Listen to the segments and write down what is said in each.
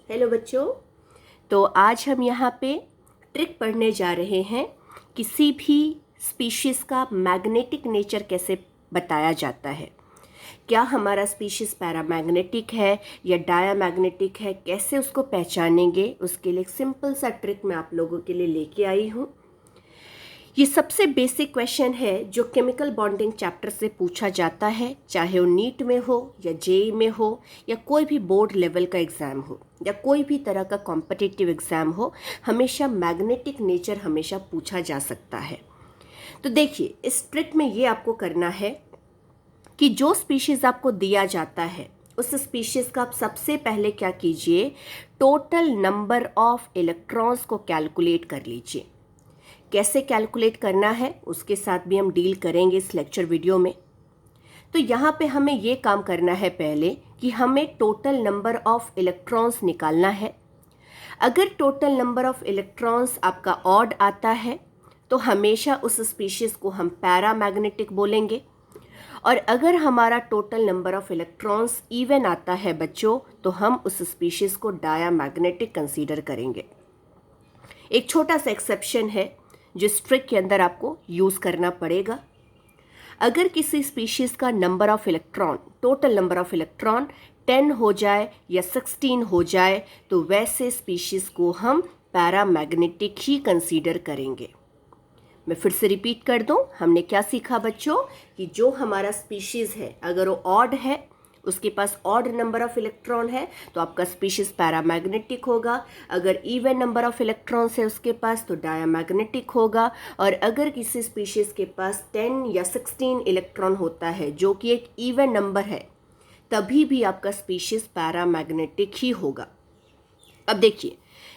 Hello बच्चों। तो आज हम यहाँ पे ट्रिक पढ़ने जा रहे हैं। किसी भी स्पीशीज़ का मैग्नेटिक नेचर कैसे बताया जाता है, क्या हमारा स्पीशीज़ पैरामैग्नेटिक है या डायामैग्नेटिक है, कैसे उसको पहचानेंगे, उसके लिए एक सिंपल सा ट्रिक मैं आप लोगों के लिए लेके आई हूँ। ये सबसे बेसिक क्वेश्चन है जो केमिकल बॉन्डिंग चैप्टर से पूछा जाता है, चाहे वो नीट में हो या जेई में हो या कोई भी बोर्ड लेवल का एग्ज़ाम हो या कोई भी तरह का कॉम्पिटिटिव एग्ज़ाम हो, हमेशा मैग्नेटिक नेचर हमेशा पूछा जा सकता है। तो देखिए, इस ट्रिक में ये आपको करना है कि जो स्पीशीज़ आपको दिया जाता है उस स्पीशीज़ का आप सबसे पहले क्या कीजिए, टोटल नंबर ऑफ इलेक्ट्रॉन्स को कैलकुलेट कर लीजिए। कैसे कैलकुलेट करना है उसके साथ भी हम डील करेंगे इस लेक्चर वीडियो में। तो यहाँ पे हमें ये काम करना है पहले कि हमें टोटल नंबर ऑफ इलेक्ट्रॉन्स निकालना है। अगर टोटल नंबर ऑफ इलेक्ट्रॉन्स आपका ऑड आता है तो हमेशा उस स्पीशीज़ को हम पैरामैग्नेटिक बोलेंगे, और अगर हमारा total number of electrons even आता है बच्चों, तो हम उस स्पीशीज़ को डायामैग्नेटिक कंसीडर करेंगे। एक छोटा सा एक्सेप्शन है जो इस ट्रिक के अंदर आपको यूज़ करना पड़ेगा। अगर किसी स्पीशीज़ का number of electron, total number of electron 10 हो जाए या 16 हो जाए, तो वैसे स्पीशीज़ को हम पैरामैग्नेटिक ही कंसीडर करेंगे। मैं फिर से रिपीट कर दूं, हमने क्या सीखा बच्चों कि जो हमारा स्पीशीज़ है अगर वो ऑड है, उसके पास ऑड नंबर ऑफ इलेक्ट्रॉन है, तो आपका स्पीशीज़ पैरामैग्नेटिक होगा। अगर इवन नंबर ऑफ इलेक्ट्रॉन्स है उसके पास तो डायामैग्नेटिक होगा। और अगर किसी स्पीशीज़ के पास 10 या 16 इलेक्ट्रॉन होता है जो कि एक इवन नंबर है, तभी भी आपका स्पीशीज़ पैरामैग्नेटिक ही होगा। अब देखिए,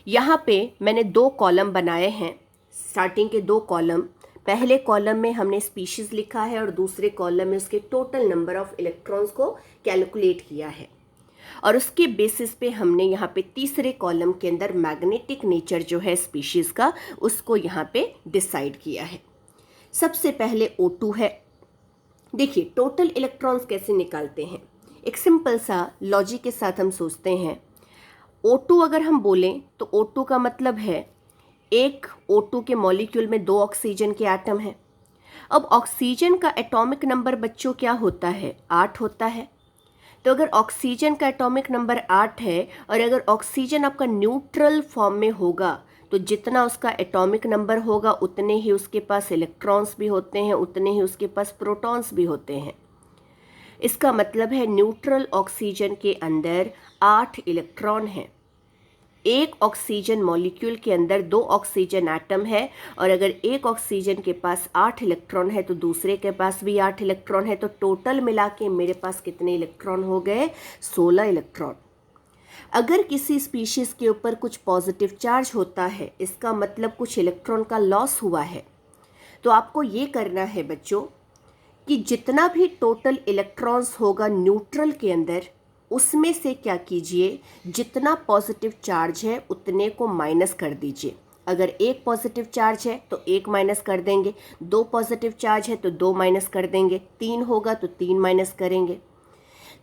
यहाँ पे मैंने 2 कॉलम बनाए हैं, स्टार्टिंग के 2 कॉलम। पहले कॉलम में हमने स्पीशीज़ लिखा है और दूसरे कॉलम में उसके टोटल नंबर ऑफ इलेक्ट्रॉन्स को कैलकुलेट किया है, और उसके बेसिस पे हमने यहाँ पे तीसरे कॉलम के अंदर मैग्नेटिक नेचर जो है स्पीशीज़ का, उसको यहाँ पे डिसाइड किया है। सबसे पहले O2 है। देखिए, टोटल इलेक्ट्रॉन्स कैसे निकालते हैं, एक सिंपल सा लॉजिक के साथ हम सोचते हैं। O2 अगर हम बोलें तो O2 का मतलब है, एक O2 के मॉलिक्यूल में 2 ऑक्सीजन के एटम हैं। अब ऑक्सीजन का एटॉमिक नंबर बच्चों क्या होता है, 8 होता है। तो अगर ऑक्सीजन का एटॉमिक नंबर 8 है और अगर ऑक्सीजन आपका न्यूट्रल फॉर्म में होगा, तो जितना उसका एटॉमिक नंबर होगा उतने ही उसके पास इलेक्ट्रॉन्स भी होते हैं, उतने ही उसके पास प्रोटॉन्स भी होते हैं। इसका मतलब है न्यूट्रल ऑक्सीजन के अंदर 8 इलेक्ट्रॉन हैं। एक ऑक्सीजन मॉलिक्यूल के अंदर 2 ऑक्सीजन एटम है, और अगर एक ऑक्सीजन के पास 8 इलेक्ट्रॉन है तो दूसरे के पास भी 8 इलेक्ट्रॉन है, तो टोटल मिला के मेरे पास कितने इलेक्ट्रॉन हो गए, 16 इलेक्ट्रॉन। अगर किसी स्पीशीज़ के ऊपर कुछ पॉजिटिव चार्ज होता है, इसका मतलब कुछ इलेक्ट्रॉन का लॉस हुआ है। तो आपको ये करना है बच्चों कि जितना भी टोटल इलेक्ट्रॉन्स होगा न्यूट्रल के अंदर, उसमें से क्या कीजिए, जितना पॉजिटिव चार्ज है उतने को माइनस कर दीजिए। अगर एक पॉजिटिव चार्ज है तो 1 माइनस कर देंगे, 2 पॉजिटिव चार्ज है तो 2 माइनस कर देंगे, 3 होगा तो 3 माइनस करेंगे।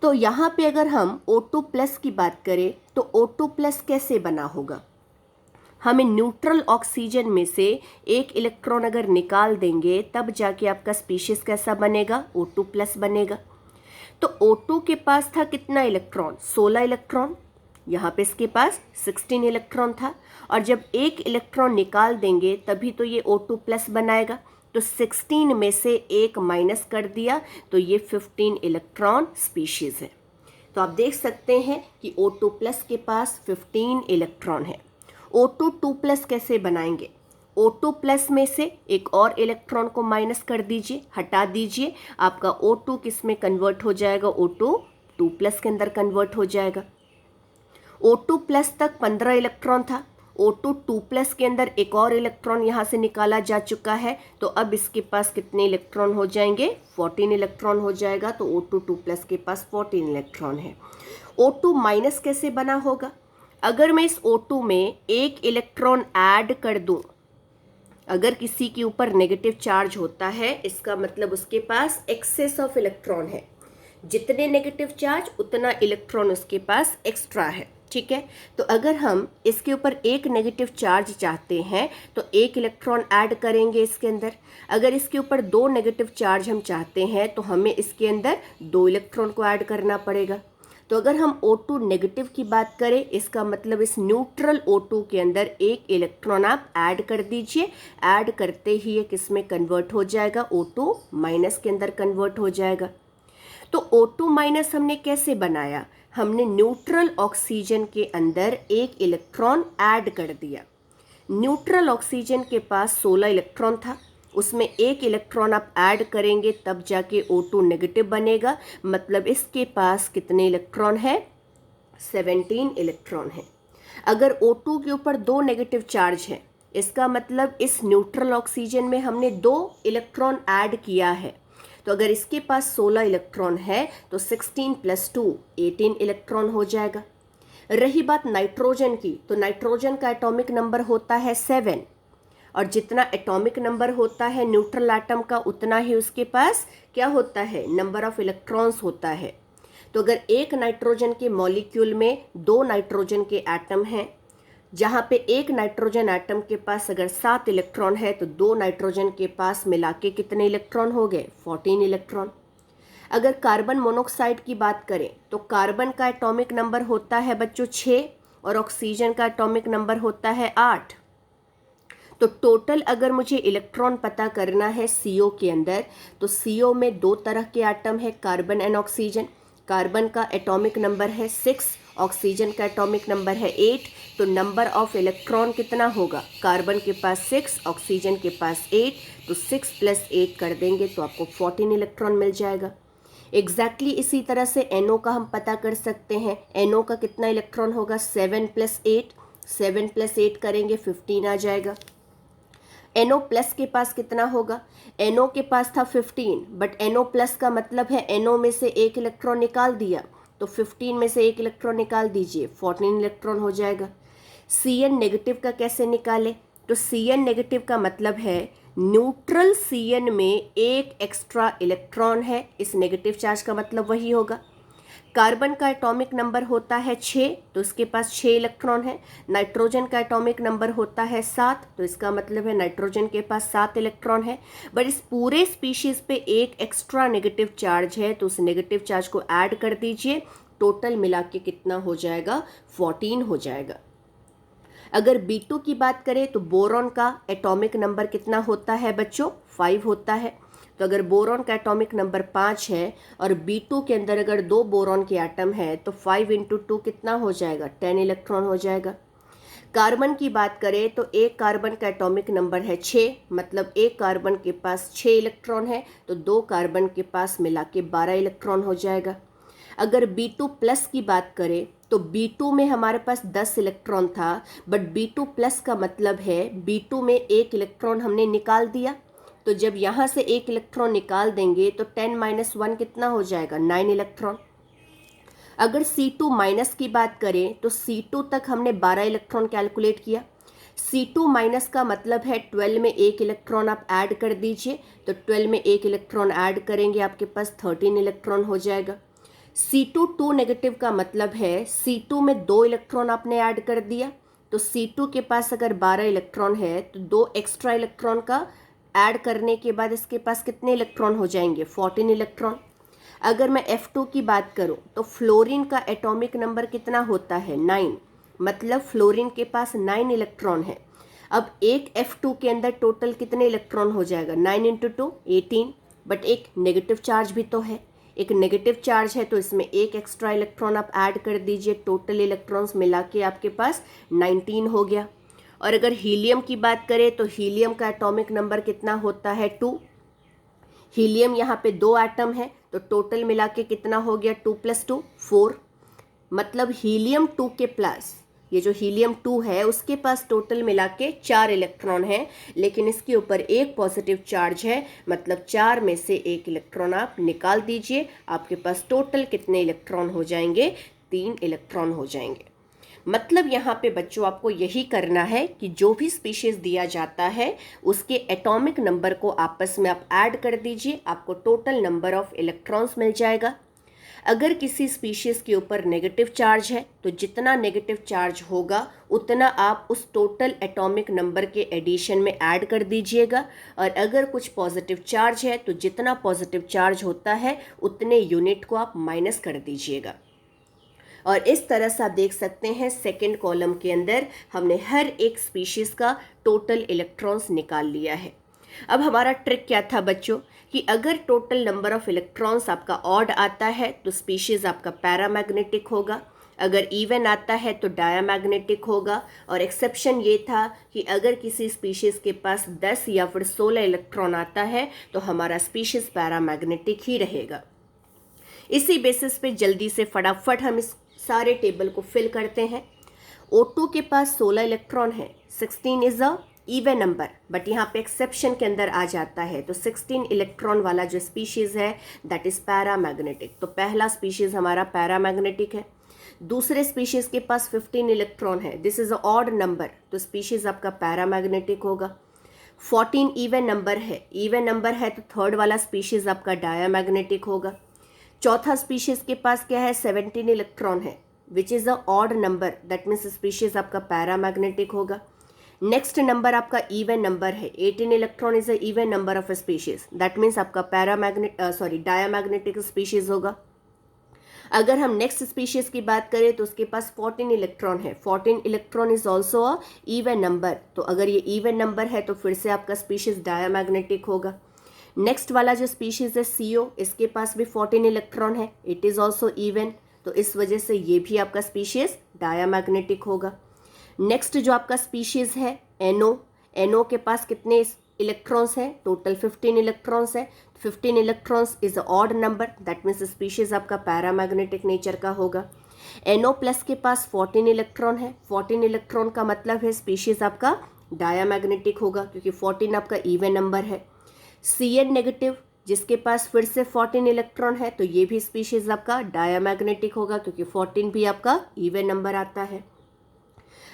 तो यहाँ पे अगर हम O2 प्लस की बात करें तो O2 प्लस कैसे बना होगा, हमें न्यूट्रल ऑक्सीजन में से एक इलेक्ट्रॉन अगर निकाल देंगे तब जाके आपका स्पीशीज़ कैसा बनेगा, O2 प्लस बनेगा। तो O2 के पास था कितना इलेक्ट्रॉन, 16 इलेक्ट्रॉन। यहाँ पे इसके पास 16 इलेक्ट्रॉन था, और जब एक इलेक्ट्रॉन निकाल देंगे तभी तो ये O2 प्लस बनाएगा। तो 16 में से एक माइनस कर दिया तो ये 15 इलेक्ट्रॉन स्पीशीज़ है। तो आप देख सकते हैं कि O2 प्लस के पास 15 इलेक्ट्रॉन है। O2 2 प्लस कैसे बनाएंगे, O2 प्लस में से एक और इलेक्ट्रॉन को माइनस कर दीजिए, हटा दीजिए, आपका O2 किस में कन्वर्ट हो जाएगा, O2 2 प्लस के अंदर कन्वर्ट हो जाएगा। O2 प्लस तक 15 इलेक्ट्रॉन था, O2 2 प्लस के अंदर एक और इलेक्ट्रॉन यहाँ से निकाला जा चुका है, तो अब इसके पास कितने इलेक्ट्रॉन हो जाएंगे, 14 इलेक्ट्रॉन हो जाएगा। तो O2 2 प्लस के पास 14 इलेक्ट्रॉन है। O2 माइनस कैसे बना होगा, अगर मैं इस O2 में एक इलेक्ट्रॉन ऐड कर दूं, अगर किसी के ऊपर नेगेटिव चार्ज होता है इसका मतलब उसके पास एक्सेस ऑफ इलेक्ट्रॉन है, जितने नेगेटिव चार्ज उतना इलेक्ट्रॉन उसके पास एक्स्ट्रा है। ठीक है। तो अगर हम इसके ऊपर एक नेगेटिव चार्ज चाहते हैं तो एक इलेक्ट्रॉन ऐड करेंगे इसके अंदर। अगर इसके ऊपर दो नेगेटिव चार्ज हम चाहते हैं तो हमें इसके अंदर दो इलेक्ट्रॉन को ऐड करना पड़ेगा। तो अगर हम O2 नेगेटिव की बात करें, इसका मतलब इस न्यूट्रल O2 के अंदर एक इलेक्ट्रॉन आप ऐड कर दीजिए। ऐड करते ही ये किस में कन्वर्ट हो जाएगा, O2 माइनस के अंदर कन्वर्ट हो जाएगा। तो O2 माइनस हमने कैसे बनाया, हमने न्यूट्रल ऑक्सीजन के अंदर एक इलेक्ट्रॉन ऐड कर दिया। न्यूट्रल ऑक्सीजन के पास 16 इलेक्ट्रॉन था, उसमें एक इलेक्ट्रॉन आप ऐड करेंगे तब जाके O2 नेगेटिव बनेगा। मतलब इसके पास कितने इलेक्ट्रॉन है, 17 इलेक्ट्रॉन है। अगर O2 के ऊपर दो नेगेटिव चार्ज है, इसका मतलब इस न्यूट्रल ऑक्सीजन में हमने दो इलेक्ट्रॉन ऐड किया है। तो अगर इसके पास 16 इलेक्ट्रॉन है तो 16 + 2 18 इलेक्ट्रॉन हो जाएगा। रही बात नाइट्रोजन की, तो नाइट्रोजन का एटॉमिक नंबर होता है 7, और जितना एटॉमिक नंबर होता है न्यूट्रल एटम का उतना ही उसके पास क्या होता है, नंबर ऑफ इलेक्ट्रॉन्स होता है। तो अगर एक नाइट्रोजन के मॉलिक्यूल में दो नाइट्रोजन के एटम हैं, जहाँ पे एक नाइट्रोजन एटम के पास अगर 7 इलेक्ट्रॉन है तो दो नाइट्रोजन के पास मिला के कितने इलेक्ट्रॉन हो गए, 14 इलेक्ट्रॉन। अगर कार्बन मोनोऑक्साइड की बात करें तो कार्बन का एटॉमिक नंबर होता है बच्चों 6 और ऑक्सीजन का एटॉमिक नंबर होता है 8। तो टोटल अगर मुझे इलेक्ट्रॉन पता करना है CO के अंदर, तो CO में दो तरह के एटम है, कार्बन एंड ऑक्सीजन। कार्बन का एटॉमिक नंबर है 6, ऑक्सीजन का एटॉमिक नंबर है 8। तो नंबर ऑफ इलेक्ट्रॉन कितना होगा, कार्बन के पास 6, ऑक्सीजन के पास 8, तो 6 + 8 कर देंगे तो आपको 14 इलेक्ट्रॉन मिल जाएगा। एग्जैक्टली इसी तरह से NO का हम पता कर सकते हैं। NO का कितना इलेक्ट्रॉन होगा, 7 + 8, 7 + 8 करेंगे 15 आ जाएगा। NO+ के पास कितना होगा, NO के पास था 15, बट NO+ का मतलब है NO में से एक इलेक्ट्रॉन निकाल दिया, तो 15 में से एक इलेक्ट्रॉन निकाल दीजिए, 14 इलेक्ट्रॉन हो जाएगा। Cn नेगेटिव का कैसे निकाले, तो Cn नेगेटिव का मतलब है न्यूट्रल Cn में एक एक्स्ट्रा इलेक्ट्रॉन है, इस नेगेटिव चार्ज का मतलब वही होगा। कार्बन का एटॉमिक नंबर होता है 6, तो इसके पास 6 इलेक्ट्रॉन है। नाइट्रोजन का एटॉमिक नंबर होता है 7, तो इसका मतलब है नाइट्रोजन के पास 7 इलेक्ट्रॉन है। बट इस पूरे स्पीशीज पे एक एक्स्ट्रा नेगेटिव चार्ज है, तो उस नेगेटिव चार्ज को ऐड कर दीजिए, टोटल मिला के कितना हो जाएगा, 14 हो जाएगा। अगर B2 की बात करें तो बोरॉन का एटॉमिक नंबर कितना होता है बच्चों, 5 होता है। तो अगर बोरॉन का एटॉमिक नंबर 5 है और B2 के अंदर अगर दो बोरॉन के एटम है तो 5 × 2 कितना हो जाएगा, 10 इलेक्ट्रॉन हो जाएगा। कार्बन की बात करें तो एक कार्बन का एटॉमिक नंबर है 6, मतलब एक कार्बन के पास 6 इलेक्ट्रॉन है, तो दो कार्बन के पास मिला के 12 इलेक्ट्रॉन हो जाएगा। अगर B2+ की बात करें तो B2 में हमारे पास 10 इलेक्ट्रॉन था, बट B2+ का मतलब है B2 में एक इलेक्ट्रॉन हमने निकाल दिया। तो जब यहाँ से एक इलेक्ट्रॉन निकाल देंगे तो 10 - 1 कितना हो जाएगा, 9 इलेक्ट्रॉन। अगर C2- की बात करें तो C2 तक हमने 12 इलेक्ट्रॉन कैलकुलेट किया। C2- का मतलब है 12 में एक इलेक्ट्रॉन आप ऐड कर दीजिए, तो 12 में एक इलेक्ट्रॉन ऐड करेंगे आपके पास 13 इलेक्ट्रॉन हो जाएगा। C2 नेगेटिव का मतलब है C2 में दो इलेक्ट्रॉन आपने ऐड कर दिया, तो C2 के पास अगर 12 इलेक्ट्रॉन है तो दो एक्स्ट्रा इलेक्ट्रॉन का ऐड करने के बाद इसके पास कितने इलेक्ट्रॉन हो जाएंगे, 14 इलेक्ट्रॉन। अगर मैं F2 की बात करूं तो फ्लोरीन का एटॉमिक नंबर कितना होता है, 9, मतलब फ्लोरीन के पास 9 इलेक्ट्रॉन है। अब एक F2 के अंदर टोटल कितने इलेक्ट्रॉन हो जाएगा, 9 × 2 18, बट एक नेगेटिव चार्ज भी तो है, एक नेगेटिव चार्ज है तो इसमें एक एक्स्ट्रा इलेक्ट्रॉन आप ऐड कर दीजिए, टोटल इलेक्ट्रॉन्स मिला के आपके पास 19 हो गया। और अगर हीलियम की बात करें तो हीलियम का एटॉमिक नंबर कितना होता है, 2। हीलियम यहाँ पे दो एटम है तो टोटल मिला के कितना हो गया, 2 + 2 4, मतलब हीलियम 2 के प्लस ये जो हीलियम 2 है उसके पास टोटल मिला के 4 इलेक्ट्रॉन है, लेकिन इसके ऊपर एक पॉजिटिव चार्ज है, मतलब 4 में से एक इलेक्ट्रॉन आप निकाल दीजिए, आपके पास टोटल कितने इलेक्ट्रॉन हो जाएंगे, 3 इलेक्ट्रॉन हो जाएंगे। मतलब यहाँ पे बच्चों आपको यही करना है कि जो भी स्पीशीज दिया जाता है उसके एटॉमिक नंबर को आपस में आप ऐड कर दीजिए, आपको टोटल नंबर ऑफ इलेक्ट्रॉन्स मिल जाएगा। अगर किसी स्पीशीज़ के ऊपर नेगेटिव चार्ज है तो जितना नेगेटिव चार्ज होगा उतना आप उस टोटल एटॉमिक नंबर के एडिशन में ऐड कर दीजिएगा, और अगर कुछ पॉजिटिव चार्ज है तो जितना पॉजिटिव चार्ज होता है उतने यूनिट को आप माइनस कर दीजिएगा। और इस तरह से आप देख सकते हैं सेकेंड कॉलम के अंदर हमने हर एक स्पीशीज़ का टोटल इलेक्ट्रॉन्स निकाल लिया है। अब हमारा ट्रिक क्या था बच्चों कि अगर टोटल नंबर ऑफ इलेक्ट्रॉन्स आपका ऑड आता है तो स्पीशीज़ आपका पैरामैग्नेटिक होगा, अगर इवन आता है तो डायामैग्नेटिक होगा, और एक्सेप्शन ये था कि अगर किसी स्पीशीज़ के पास 10 या फिर 16 इलेक्ट्रॉन आता है तो हमारा स्पीशीज़ पैरामैग्नेटिक ही रहेगा। इसी बेसिस पे जल्दी से फटाफट हम इस सारे टेबल को फिल करते हैं। O2 के पास 16 इलेक्ट्रॉन है, 16 is a even number, but यहाँ पे एक्सेप्शन के अंदर आ जाता है, तो 16 इलेक्ट्रॉन वाला जो स्पीशीज़ है दैट इज़ पैरामैग्नेटिक। तो पहला स्पीशीज़ हमारा पैरामैग्नेटिक है। दूसरे स्पीशीज़ के पास 15 इलेक्ट्रॉन है, this is a odd number, तो स्पीशीज़ आपका पैरामैग्नेटिक होगा। 14 इवन नंबर है तो थर्ड वाला स्पीशीज़ आपका डायामैग्नेटिक होगा। चौथा स्पीशीज़ के पास क्या है, 17 इलेक्ट्रॉन है, which is a odd number, that means species आपका पैरामैग्नेटिक होगा। नेक्स्ट नंबर आपका इवन नंबर है, 18 electron is a even number of species, that means आपका डायामैग्नेटिक स्पीशीज़ होगा। अगर हम नेक्स्ट स्पीशीज़ की बात करें तो उसके पास 14 इलेक्ट्रॉन है, 14 electron is also a even number, तो अगर ये इवन नंबर है तो फिर से आपका स्पीशीज़ डायामैग्नेटिक होगा। नेक्स्ट वाला जो स्पीशीज़ है CO, इसके पास भी 14 इलेक्ट्रॉन है, इट इज़ ऑल्सो इवन, तो इस वजह से ये भी आपका स्पीशीज़ डायामैग्नेटिक होगा। नेक्स्ट जो आपका स्पीशीज़ है NO के पास कितने इलेक्ट्रॉन्स हैं, टोटल 15 इलेक्ट्रॉन्स है, 15 electrons is a odd number, that means species आपका पैरामैग्नेटिक नेचर का होगा। NO प्लस के पास 14 इलेक्ट्रॉन है, 14 इलेक्ट्रॉन का मतलब है स्पीशीज़ आपका डायामैग्नेटिक होगा क्योंकि 14 आपका इवन नंबर है। CN नेगेटिव जिसके पास फिर से 14 इलेक्ट्रॉन है तो ये भी स्पीशीज़ आपका डायामैग्नेटिक होगा क्योंकि 14 भी आपका इवन नंबर आता है।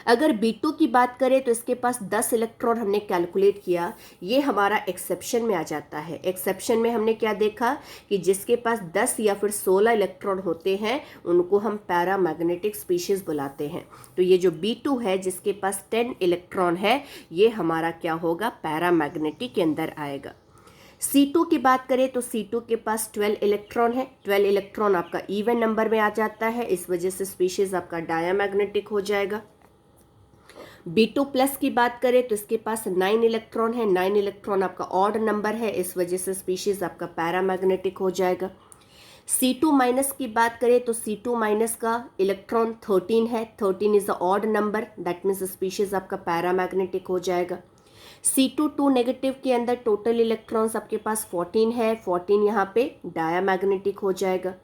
अगर B2 की बात करें तो इसके पास 10 इलेक्ट्रॉन हमने कैलकुलेट किया, ये हमारा एक्सेप्शन में आ जाता है। एक्सेप्शन में हमने क्या देखा कि जिसके पास 10 या फिर 16 इलेक्ट्रॉन होते हैं उनको हम पैरामैग्नेटिक स्पीशीज़ बुलाते हैं। तो ये जो B2 है जिसके पास 10 इलेक्ट्रॉन है ये हमारा क्या होगा, पैरामैग्नेटिक के अंदर आएगा। C2 की बात करें तो C2 के पास 12 इलेक्ट्रॉन है, 12 इलेक्ट्रॉन आपका इवन नंबर में आ जाता है, इस वजह से स्पीशीज़ आपका डायामैग्नेटिक हो जाएगा। B2 प्लस की बात करें तो इसके पास 9 इलेक्ट्रॉन है, 9 इलेक्ट्रॉन आपका ऑड नंबर है, इस वजह से स्पीशीज़ आपका पैरामैग्नेटिक हो जाएगा। C2 माइनस की बात करें तो C2 माइनस का इलेक्ट्रॉन 13 है, 13 is a odd number, that means species आपका पैरामैग्नेटिक हो जाएगा। C2 नेगेटिव के अंदर टोटल इलेक्ट्रॉन्स आपके पास 14 है, 14 यहाँ पे डायामैग्नेटिक हो जाएगा।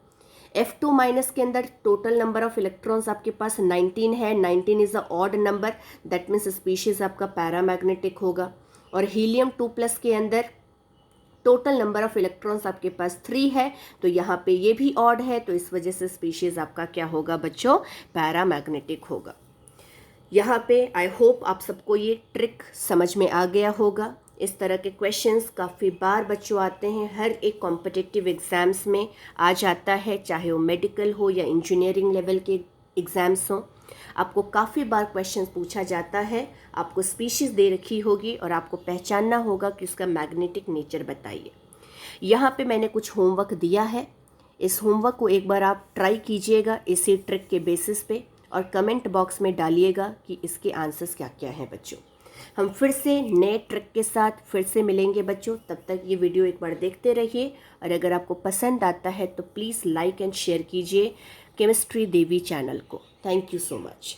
F2 माइनस के अंदर टोटल नंबर ऑफ इलेक्ट्रॉन्स आपके पास 19 है, 19 is a odd number, that means species आपका पैरामैग्नेटिक होगा। और हीलियम 2 प्लस के अंदर टोटल नंबर ऑफ इलेक्ट्रॉन्स आपके पास 3 है, तो यहाँ पे ये भी ऑड है, तो इस वजह से स्पीशीज़ आपका क्या होगा बच्चों, पैरामैग्नेटिक होगा। यहाँ पे आई होप आप सबको ये ट्रिक समझ में आ गया होगा। इस तरह के क्वेश्चंस काफ़ी बार बच्चों आते हैं, हर एक कॉम्पिटिटिव एग्ज़ाम्स में आ जाता है, चाहे वो मेडिकल हो या इंजीनियरिंग लेवल के एग्ज़ाम्स हों। आपको काफ़ी बार क्वेश्चंस पूछा जाता है, आपको स्पीशीज़ दे रखी होगी और आपको पहचानना होगा कि उसका मैग्नेटिक नेचर बताइए। यहाँ पे मैंने कुछ होमवर्क दिया है, इस होमवर्क को एक बार आप ट्राई कीजिएगा इसी ट्रिक के बेसिस पे और कमेंट बॉक्स में डालिएगा कि इसके आंसर्स क्या क्या हैं बच्चों। हम फिर से नए ट्रिक के साथ फिर से मिलेंगे बच्चों, तब तक ये वीडियो एक बार देखते रहिए और अगर आपको पसंद आता है तो प्लीज़ लाइक एंड शेयर कीजिए केमिस्ट्री देवी चैनल को। Thank you so much.